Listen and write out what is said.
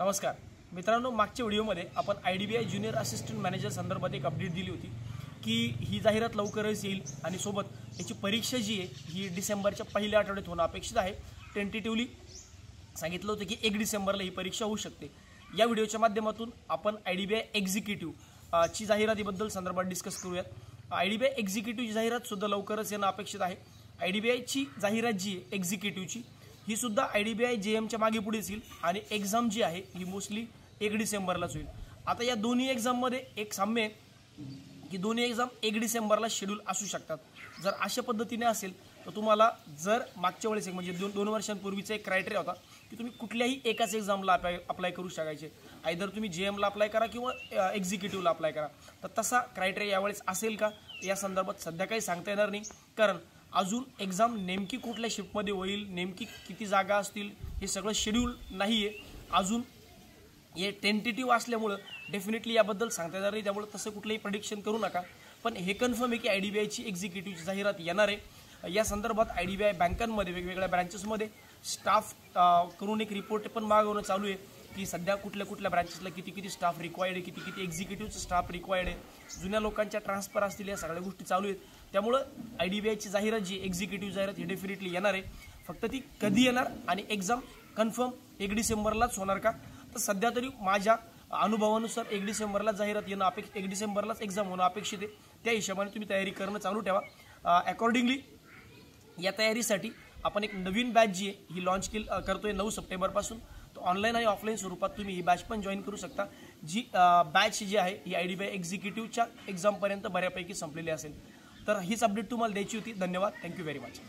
नमस्कार मित्रांनो, मागच्या व्हिडिओमध्ये आपण IDBI ज्युनियर असिस्टंट मॅनेजर संदर्भात एक अपडेट दिली होती की ही जाहिरात लवकरच येईल आणि सोबत याची परीक्षा जी आहे ही डिसेंबरच्या पहिल्या आठवड्यात होणं अपेक्षित आहे। टेंटेटिव्हली सांगितलं होतं की 1 डिसेंबरला ही परीक्षा होऊ शकते। या व्हिडिओच्या माध्यमातून आपण IDBI एक्झिक्युटिव्ह ची जाहिरातीबद्दल संदर्भात डिस्कस करूयात। IDBI एक्झिक्युटिव्हची जाहिरात सुद्धा लवकरच येणं अपेक्षित आहे। IDBI ची जाहिरात जी आहे एक्झिक्युटिव्हची ही सुद्धा IDBI JM च्या मागे पुढे येईल आणि एक्झाम जी आहे ही मोस्टली 1 डिसेंबरलाच होईल। आता या दोन्ही एक्झाममध्ये एक साम्य आहे की दोन्ही एक्झाम 1 डिसेंबरला शेड्यूल असू शकतात। जर अशा पद्धतीने असेल तर तुम्हाला जर मागच्या वेळेस म्हणजे 2 वर्षांपूर्वीचा एक क्रायटेरिया होता की तुम्ही कुठल्याही एकाच एक्झामला अप्लाय करू शकायचे, आयदर तुम्ही JM ला अप्लाय करा किंवा एक्झिक्युटिव्हला अप्लाय करा। तर तसा क्रायटेरिया यावेळेस असेल का या संदर्भात सध्या काही सांगता येणार नाही, कारण अजून एक्झाम नेमकी कुठल्या शिफ्टमध्ये होईल, नेमकी किती जागा असतील हे सगळं शेड्यूल नाही आहे अजून। हे टेंटेटिव्ह असल्यामुळे डेफिनेटली याबद्दल सांगता येणार नाही, त्यामुळे तसं कुठलंही प्रेडिक्शन करू नका। पण हे कन्फर्म आहे की IDBI ची एक्झिक्युटिव्हची जाहिरात येणार आहे। या संदर्भात IDBI बँकांमध्ये वेगवेगळ्या ब्रांचेसमध्ये स्टाफ करून एक रिपोर्ट पण मागवणं चालू आहे की सध्या कुठल्या ब्रांचेसला किती स्टाफ रिक्वायर्ड आहे, किती एक्झिक्युटिव्हचं स्टाफ रिक्वायर्ड आहे, जुन्या लोकांच्या ट्रान्सफर असतील, या सगळ्या गोष्टी चालू आहेत। त्यामुळे IDBI ची जाहिरात जी एक्झिक्युटिव्ह जाहिरात ही डेफिनेटली येणार आहे। फक्त ती कधी येणार आणि एक्झाम कन्फर्म 1 डिसेंबरलाच होणार का, तर सध्या तरी माझ्या अनुभवानुसार 1 डिसेंबरला जाहिरात येणं 1 डिसेंबरलाच एक्झाम होणं अपेक्षित आहे। त्या हिशोबाने तुम्ही तयारी करणं चालू ठेवा। अकॉर्डिंगली या तयारीसाठी आपण एक नवीन बॅच जी आहे ही लॉन्च करतोय 9 सप्टेंबरपासून। तो ऑनलाईन आणि ऑफलाईन स्वरूपात तुम्ही ही बॅच पण जॉईन करू शकता। जी बॅच जी आहे ही IDBI एक्झिक्युटिव्हच्या एक्झामपर्यंत बऱ्यापैकी संपलेली असेल। तर हीच अपडेट तुम्हाला द्यायची होती। धन्यवाद, थँक्यू व्हेरी मच।